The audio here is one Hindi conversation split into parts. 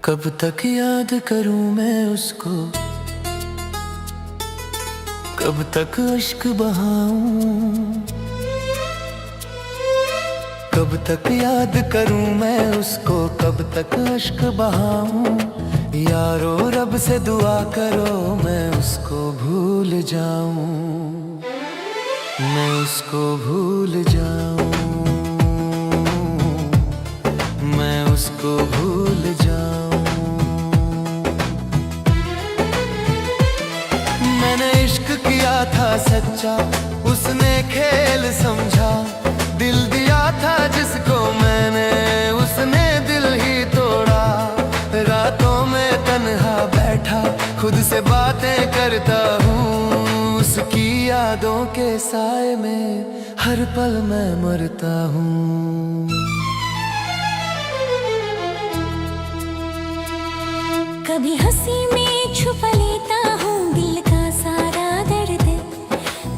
कब तक याद करूं मैं उसको, कब तक अश्क बहाऊं, कब तक याद करूं मैं उसको, कब तक अश्क बहाऊं। यारो रब से दुआ करो मैं उसको भूल जाऊं, मैं उसको भूल जाऊं, मैं उसको भूल जाऊं। मैंने इश्क किया था सच्चा, उसने खेल समझा। दिल दिया था जिसको मैंने, उसने दिल ही तोड़ा। रातों में तन्हा बैठा खुद से बातें करता हूँ। उसकी यादों के साए में हर पल मैं मरता हूँ। कभी हंसी में छुपा लेता हूँ दिल का सारा दर्द,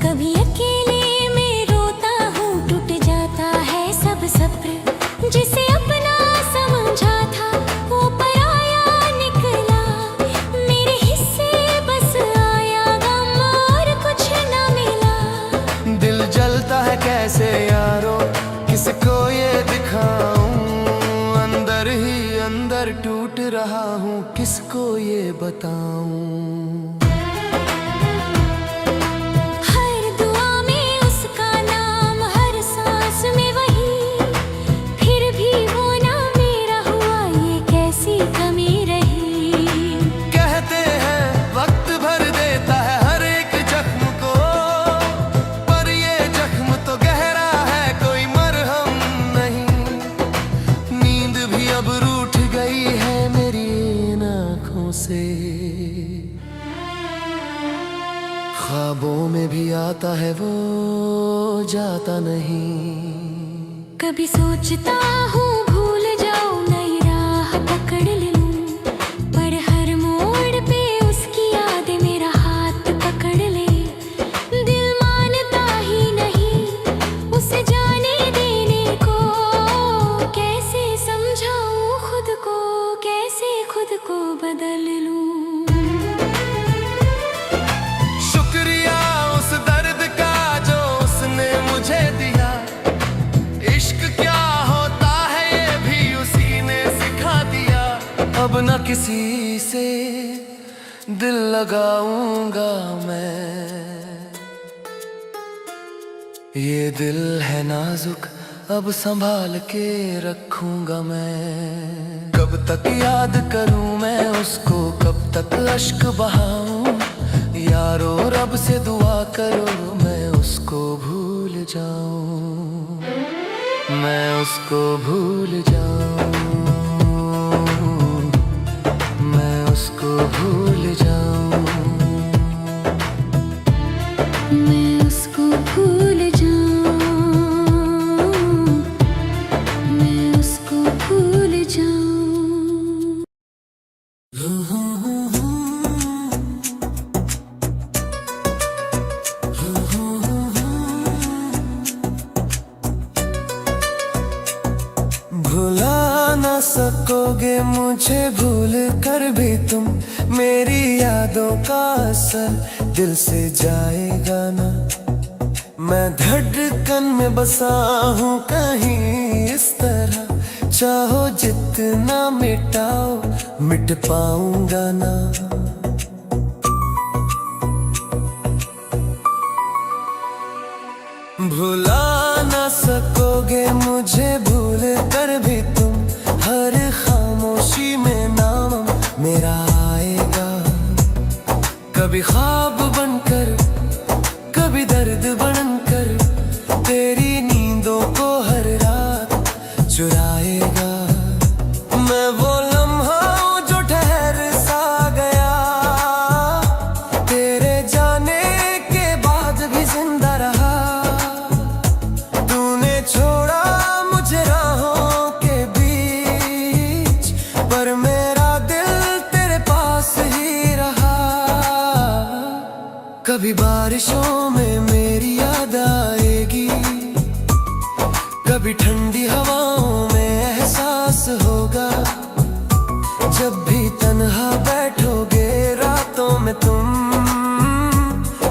कभी अकेले में रोता हूँ टूट जाता है सब सब्र। जिसे अपना समझा था वो पराया निकला, मेरे हिस्से बस आया गम और कुछ न मिला। दिल जलता है कैसे यारो, किसको ये दिखाऊं। अंदर ही अंदर टूट रहा हूँ, किसको ये बताऊं। हर दुआ में उसका नाम, हर सांस में वही, फिर भी वो ना मेरा हुआ, ये कैसी कमी रही। कहते हैं वक्त भर देता है हर एक जख्म को, पर ये जख्म तो गहरा है कोई मरहम नहीं। नींद भी अब रूठ गई है मेरी इन आँखों से। ख्वाबों में भी आता है वो, जाता नहीं। कभी सोचता हूँ भूल जाऊँ, नई राह पकड़ लूँ, पर हर मोड़ पे उसकी याद मेरा हाथ पकड़ ले। दिल मानता ही नहीं उसे जाने देने को, कैसे समझाऊँ खुद को, कैसे खुद को बदल लूँ। शुक्रिया उस दर्द का जो उसने मुझे दिया। इश्क क्या होता है ये भी उसी ने सिखा दिया। अब न किसी से दिल लगाऊंगा मैं, ये दिल है नाजुक अब संभाल के रखूंगा मैं। कब तक याद करूं मैं उसको, कब तक अश्क बहाऊं। यारो रब से दुआ करो मैं उसको भूल जाऊं, मैं उसको भूल जाऊं, मैं उसको भूल जाऊं, मैं उसको भूल जाऊं, मैं उसको भूल जाऊं। भुला ना सकोगे मुझे भूल कर भी तुम, मेरी यादों का असर दिल से जाएगा ना। मैं धड़कन में बसा हूँ कहीं इस तरह, चाहो जितना मिटाओ मिट पाऊंगा ना। भुला ना सकोगे मुझे भूल कर भी तुम, हर खामोशी में नाम मेरा आएगा। कभी ख्वाब बनकर, कभी दर्द बनकर, तेरी नींदों को हर रात चुराएगा। मैं वो लम्हा हूँ जो ठहर सा गया, तेरे जाने के बाद भी जिंदा रहा। तूने छोड़ा मुझे राहों के बीच, पर मेरा दिल तेरे पास ही रहा। कभी बारिशों में मेरी याद आएगी, कभी ठंडी हवाओं में एहसास होगा। जब में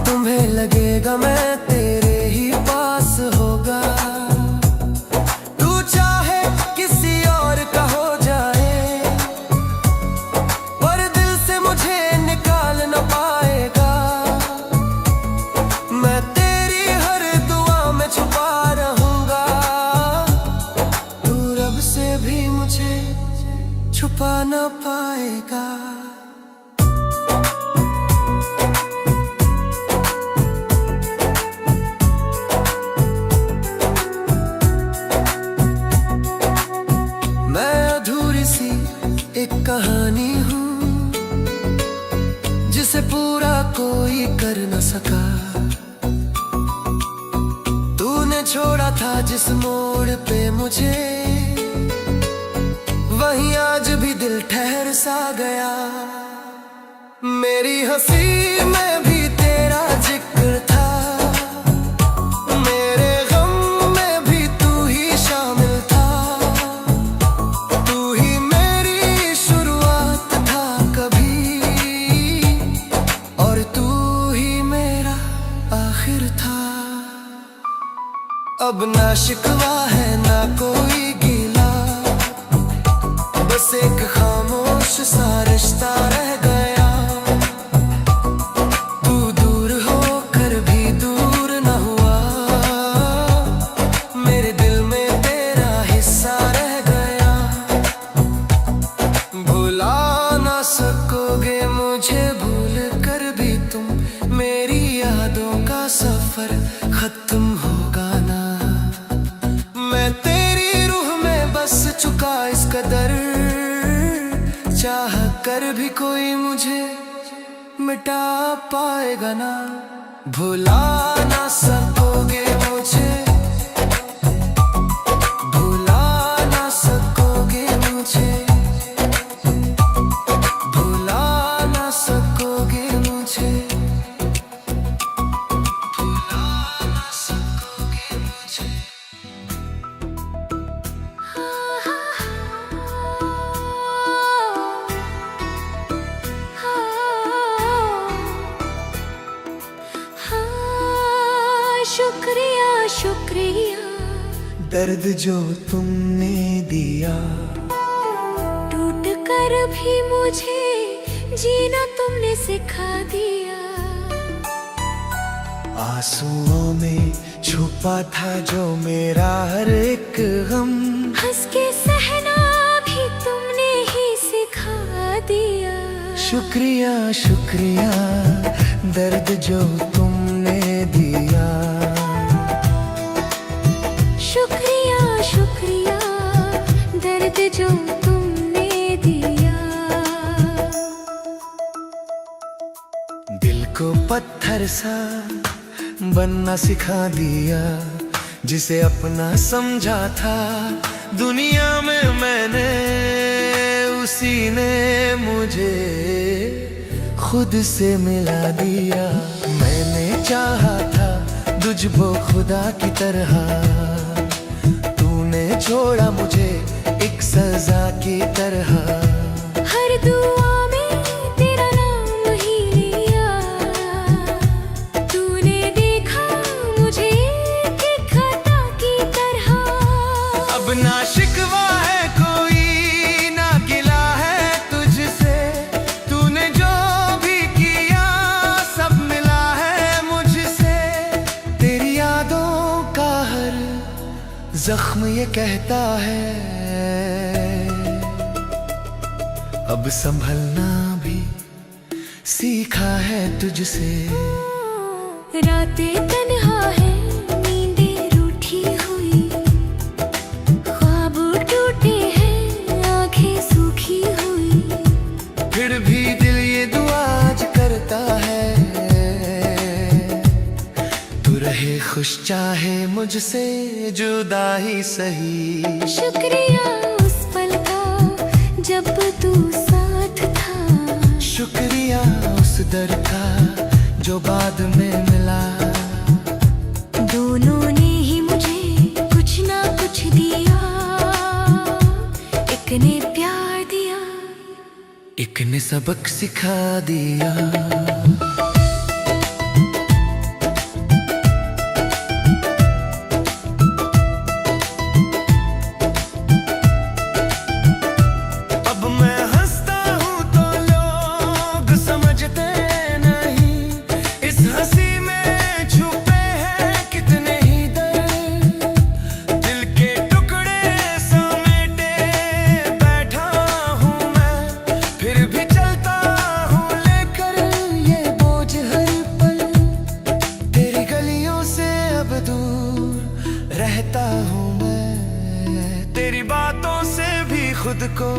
तुम्हें लगेगा मैं तेरे ही पास होगा। तू चाहे किसी और का हो जाए, पर दिल से मुझे निकाल न पाएगा। मैं तेरी हर दुआ में छुपा रहूंगा, तू रब से भी मुझे छुपा न पाएगा। मैं अधूरी सी एक कहानी हूँ, जिसे पूरा कोई कर न सका। तूने छोड़ा था जिस मोड़ पे मुझे, वहीं आज भी दिल ठहर सा गया। मेरी हंसी में भी तेरा जिक्र था, मेरे गम में भी तू ही शामिल था। तू ही मेरी शुरुआत था कभी, और तू ही मेरा आखिर था। अब ना शिकवा है ना कोई गिला, बस एक खामोश सा रिश्ता रह गया। तू दूर होकर भी दूर न हुआ, मेरे दिल में तेरा हिस्सा रह गया। भुला ना सकोगे मुझे भूल कर भी तुम, मेरी यादों का सफर खत्म होगा ना। मैं तेरी रूह में बस चुका इस कदर, चाह कर भी कोई मुझे मिटा पाएगा ना। भुला ना सकोगे मुझे, भुला ना सकोगे मुझे, भुला ना सकोगे मुझे, भुला ना सकोगे मुझे। शुक्रिया शुक्रिया, दर्द जो तुमने दिया, टूट कर भी मुझे जीना तुमने सिखा दिया। आंसुओं में छुपा था जो मेरा हर एक गम, हंस के सहना भी तुमने ही सिखा दिया। शुक्रिया शुक्रिया, दर्द जो तुमने दिया। शुक्रिया शुक्रिया, दर्द जो तुमने दिया। दिल को पत्थर सा बनना सिखा दिया, जिसे अपना समझा था दुनिया में मैंने, उसी ने मुझे खुद से मिला दिया। मैंने चाहा था तुझको खुदा की तरह, तूने छोड़ा मुझे एक सजा की तरह। हर दुआ में तेरा नाम ही लिया, तूने देखा मुझे एक खता की तरह। अब ना शिकवा है कोई ना गिला है तुझसे, तूने जो भी किया सब मिला है मुझसे। तेरी यादों का हर जख्म ये कहता है, अब संभलना भी सीखा है तुझसे। रातें तन्हा है, नींदें रूठी हुई, ख्वाब टूटे हैं, आंखें सूखी हुई। फिर भी दिल ये दुआ आज करता है, तू रहे खुश चाहे मुझसे जुदा ही सही। शुक्रिया उस पल का जब तू साथ था, शुक्रिया उस दर का जो बाद में मिला। दोनों ने ही मुझे कुछ ना कुछ दिया, एक ने प्यार दिया, एक ने सबक सिखा दिया। अब मैं हंसता हूँ तो लोग समझते नहीं, इस हंसी में छुपे हैं कितने ही दर्द। दिल के टुकड़े समेटे बैठा हूँ मैं, फिर भी चलता हूँ लेकर ये बोझ हर पल। तेरी गलियों से अब दूर रहता हूँ मैं, तेरी बातों से भी खुद को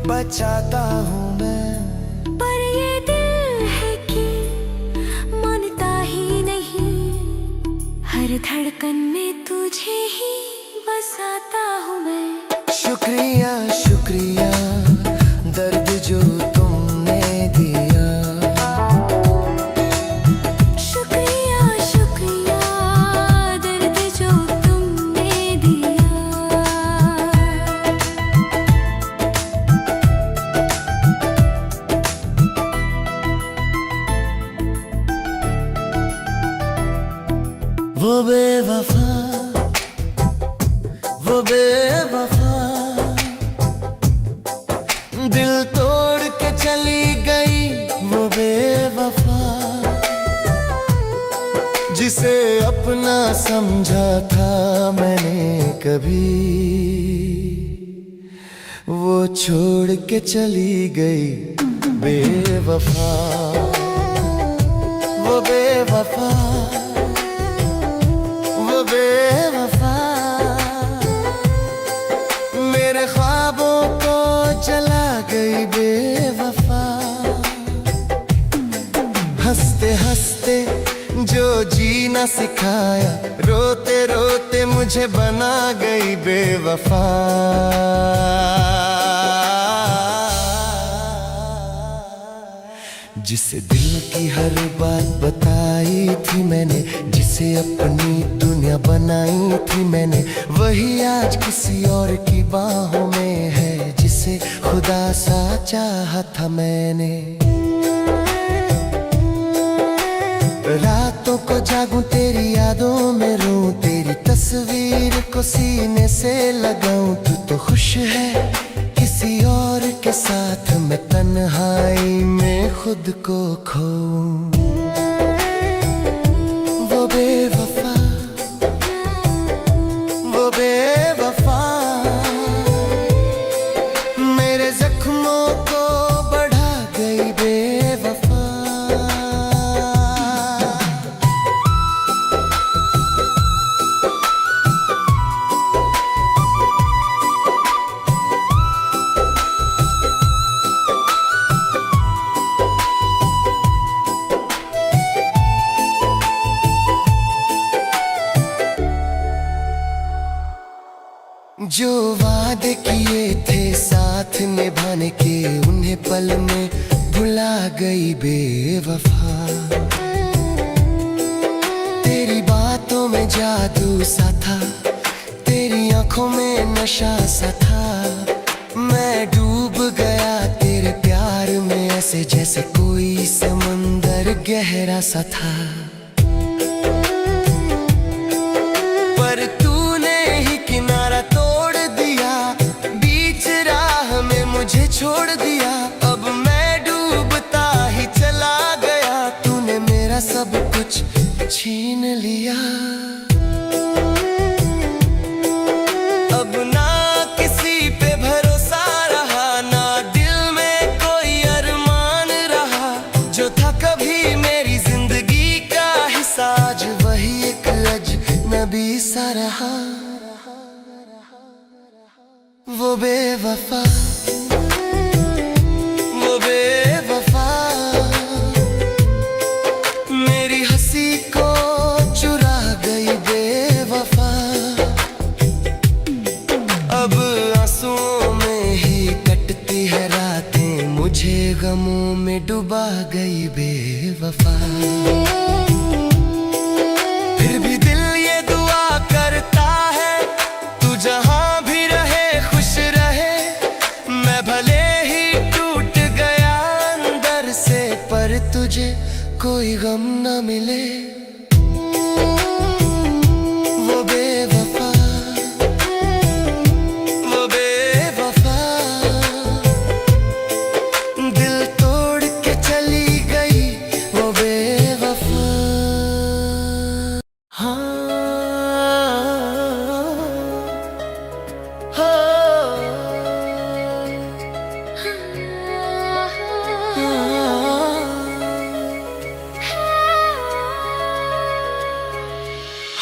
बचाता हूँ मैं। पर ये दिल है कि मानता ही नहीं, हर धड़कन में तुझे ही बसाता हूँ मैं। शुक्रिया शुक्रिया दर्द जो तुमने दिया। शुक्रिया शुक्रिया दर्द जो तुमने दिया। वो बेवफा वो बेवफा दिल तोड़ के चली गई। वो बेवफा जिसे अपना समझा था मैंने कभी, वो छोड़ के चली गई बेवफा। वो बेवफा वो बेवफा मेरे ख्वाबों को जला गई बेवफा। हंसते हंसते जो जीना सिखाया, रोते रोते मुझे बना गई बेवफा। जिसे दिल की हर बात बताई थी मैंने, जिसे अपनी दुनिया बनाई थी मैंने, वही आज किसी और की बाहों में है, जिसे खुदा सा चाहा था मैंने। रातों को जागूं तेरी यादों में रूं, तेरी तस्वीर को सीने से लगाऊं। तू तो खुश है किसी और के साथ, मैं तन्हाई में खुद को खोऊं। वो बेवफा वो बेवफा मेरे जख्मों को बढ़ा गई बेवफा। जो वादे किए थे साथ निभाने के, उन्हें पल में भुला गई बेवफा। तेरी बातों में जादू सा था, तेरी आंखों में नशा सा था। मैं डूब गया तेरे प्यार में, ऐसे जैसे कोई समंदर गहरा सा था। पर तूने ही किनारा तोड़ दिया, बीच राह में मुझे छोड़ दिया। अब मैं डूबता ही चला गया, तूने मेरा सब कुछ छीन लिया। अब ना किसी पे भरोसा रहा, ना दिल में कोई अरमान रहा। जो था कभी मेरी जिंदगी का हिस्सा, आज वही एक अजनबी सा रहा। वो बेवफा वो बेवफा मेरी हंसी को चुरा गई बेवफा। अब आंसुओं में ही कटती है रातें, मुझे गमों में डुबा गई बेवफा। फिर भी दिल ये दुआ करता है, तू जहां भी रहे खुश रहे। मैं भले ही टूट गया कोई गम न मिले, वो बेवफा, वो बेवफा दिल तोड़ के चली गई, वो बेवफा। हाँ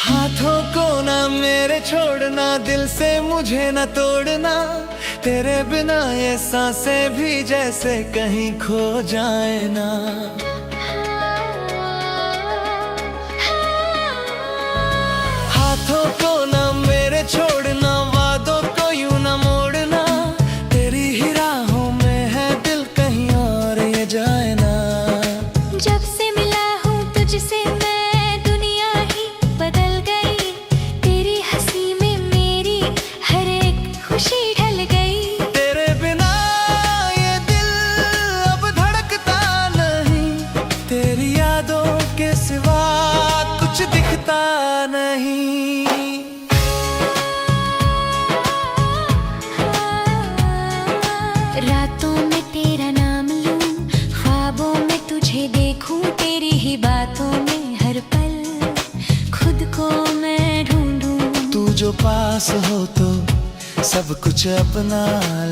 हाथों को ना मेरे छोड़ना, दिल से मुझे न तोड़ना, तेरे बिना ये सांसें भी जैसे कहीं खो जाए ना। हाथों को ना मेरे छोड़ना, वादों को यूं न मोड़ना, तेरी ही राहों में है दिल कहीं और ये जाए ना। जब से मिला हूँ तुझसे मैं दुनिया ही बदल गई, तेरी हंसी में मेरी हर एक खुशी ढल गई। तेरे बिना ये दिल अब धड़कता नहीं, तेरी यादों के सिवा कुछ दिखता नहीं। रातों में तेरा नाम लूं, ख्वाबों में तुझे देखूं, तेरी ही बातों में हर पल खुद को मैं ढूंढूं। तू जो पास हो तो सब कुछ अपना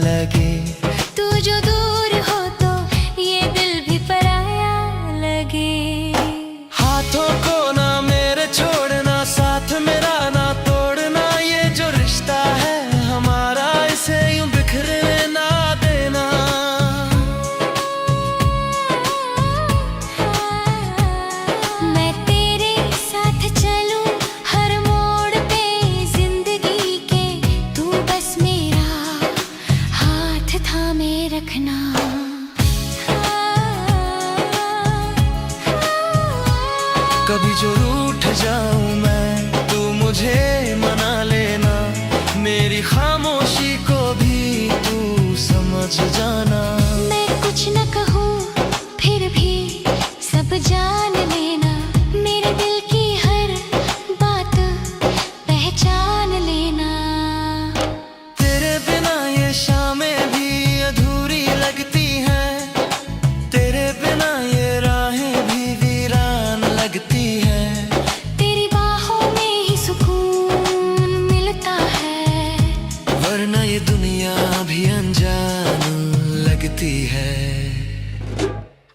लगे, तू जो दूर हो तो ये दिल भी पराया लगे। हाथों को ना मेरे छोड़ना, साथ मेरा ना तोड़ना, ये जो रिश्ता है हमारा इसे यूं बिखरने ना देना। मैं तेरे साथ चलूं हर मोड़ पे जिंदगी के, तू बस मेरा हाथ थामे रखना। कभी जो रूठ जाऊं मैं, तू मुझे मना लेना, मेरी खामोशी को भी तू समझ जाना। मैं कुछ न कहूँ फिर भी सब जान लेना, मेरे दिल की हर बात पहचान लेना। तेरे बिना ये शामें भी अधूरी लगती हैं, तेरे बिना ये राहें भी वीरान लगती हैं। तेरी बाहों में ही सुकून मिलता है, वरना ये दुनिया भी अनजान लगती है।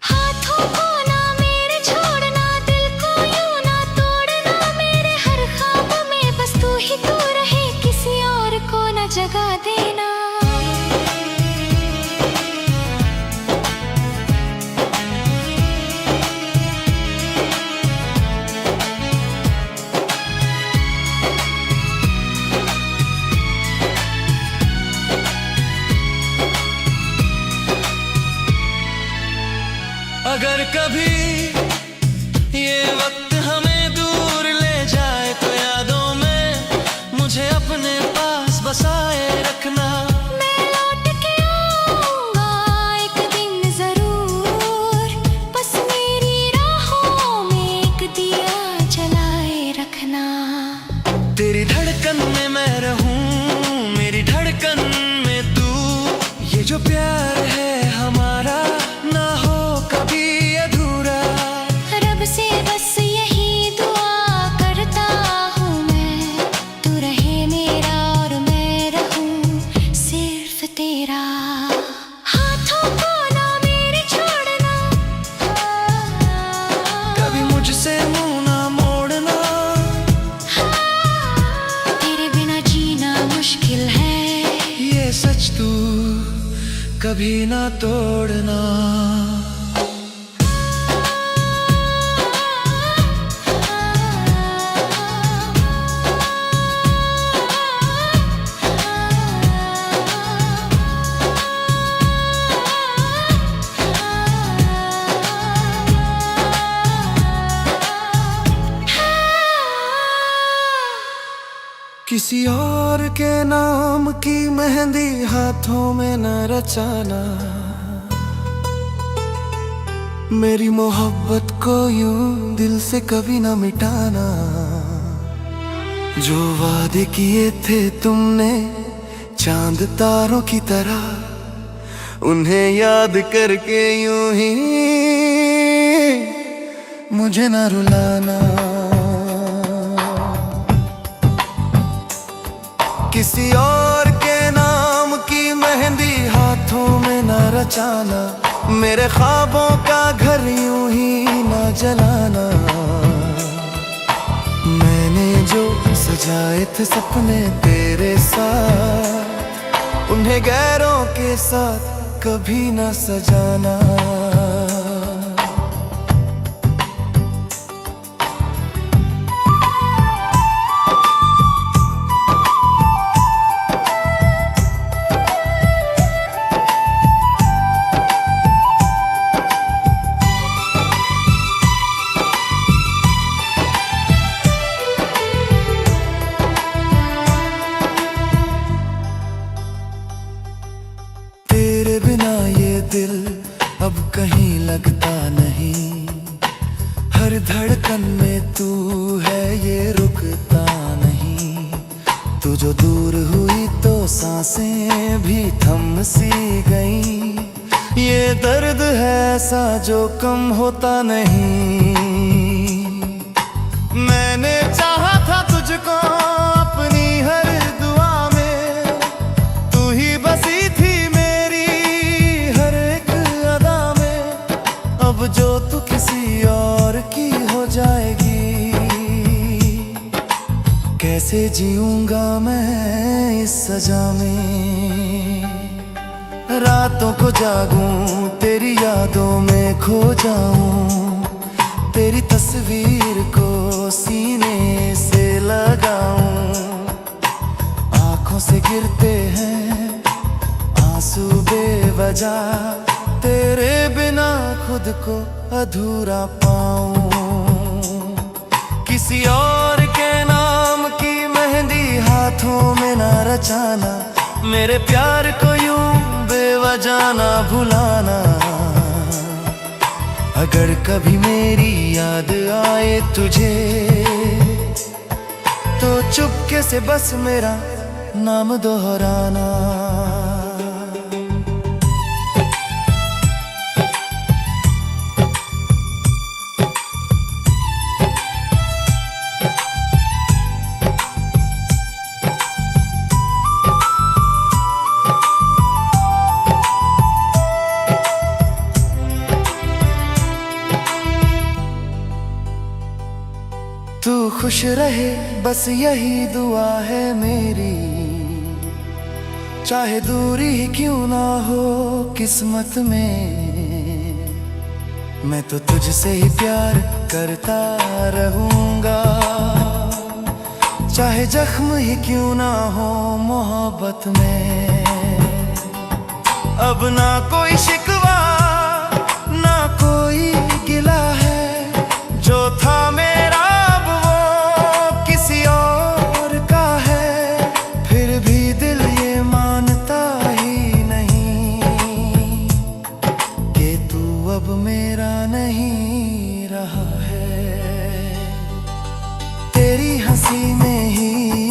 हाथों को ना मेरे छोड़ना, दिल को यूं ना तोड़ना, मेरे हर ख्वाब में बस तू ही तू रहे, किसी और को ना जगह देना। अगर कभी ये वक्त हमें दूर ले जाए तो यादों में मुझे अपने पास बसाए रखना। मैं लौट के आऊंगा एक दिन जरूर, बस मेरी राहों में एक दिया जलाए रखना। तेरी धड़कन में मैं रहूं, मेरी धड़कन में तू, ये जो प्यार है हमारा ना हो कभी अधूरा। रब से बस यही दुआ करता हूँ मैं, तू रहे मेरा और मैं रहूँ सिर्फ तेरा। हाथों को ना मेरे छोड़ना, कभी मुझसे मुंह ना मोड़ना, तेरे बिना जीना मुश्किल है, ये सच तू कभी ना तोड़ना। किसी और के नाम की मेहंदी हाथों में न रचाना, मेरी मोहब्बत को यूं दिल से कभी ना मिटाना। जो वादे किए थे तुमने चांद तारों की तरह, उन्हें याद करके यूं ही मुझे ना रुलाना। किसी और के नाम की मेहंदी हाथों में ना रचाना। मेरे ख्वाबों का घर यूं ही ना जलाना। मैंने जो सजाए थे सपने तेरे साथ, उन्हें गैरों के साथ कभी ना सजाना। तेरे बिना ये दिल अब कहीं लगता नहीं। हर धड़कन में तू है ये रुकता नहीं। तू जो दूर हुई तो सांसें भी थम सी गई। ये दर्द है ऐसा जो कम होता नहीं। मैंने चाहा था तुझको अपनी हर दुआ में, तू ही बसी थी जो तू किसी और की हो जाएगी। कैसे जीऊंगा मैं इस सजा में। रातों को जागूं तेरी यादों में खो जाऊं। तेरी तस्वीर को सीने से लगाऊं। आंखों से गिरते हैं आंसू बेवजह। तेरे बिना खुद को अधूरा पाऊं। किसी और के नाम की मेहंदी हाथों में ना रचाना। मेरे प्यार को यूं बेवजह ना भुलाना। अगर कभी मेरी याद आए तुझे, तो चुपके से बस मेरा नाम दोहराना। तू खुश रहे बस यही दुआ है मेरी। चाहे दूरी ही क्यों ना हो किस्मत में, मैं तो तुझसे ही प्यार करता रहूंगा। चाहे जख्म ही क्यों ना हो मोहब्बत में। अब ना कोई शिकवा ना कोई गिला है। जो था मेरा अब वो किसी और का है। फिर भी दिल ये मानता ही नहीं कि तू अब मेरा नहीं रहा है। तेरी हंसी में ही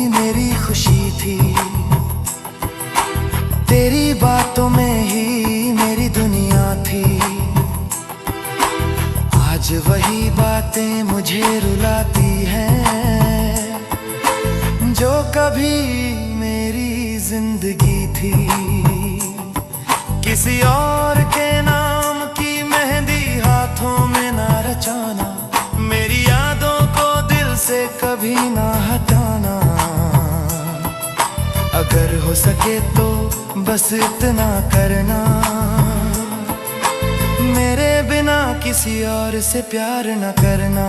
मेरी खुशी थी। तेरी बातों में ही मेरी दुनिया थी। आज वही बातें मुझे रुलाती हैं जो कभी मेरी जिंदगी थी। किसी और के नाम की मेहंदी हाथों में ना रचाना। मेरी यादों को दिल से कभी ना हटाना। अगर हो सके तो बस इतना करना, मेरे बिना किसी और से प्यार न करना।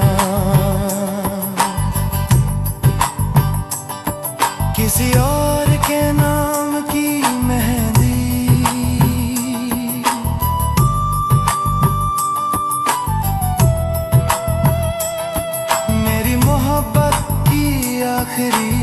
किसी और के नाम की मेहंदी मेरी मोहब्बत की आखिरी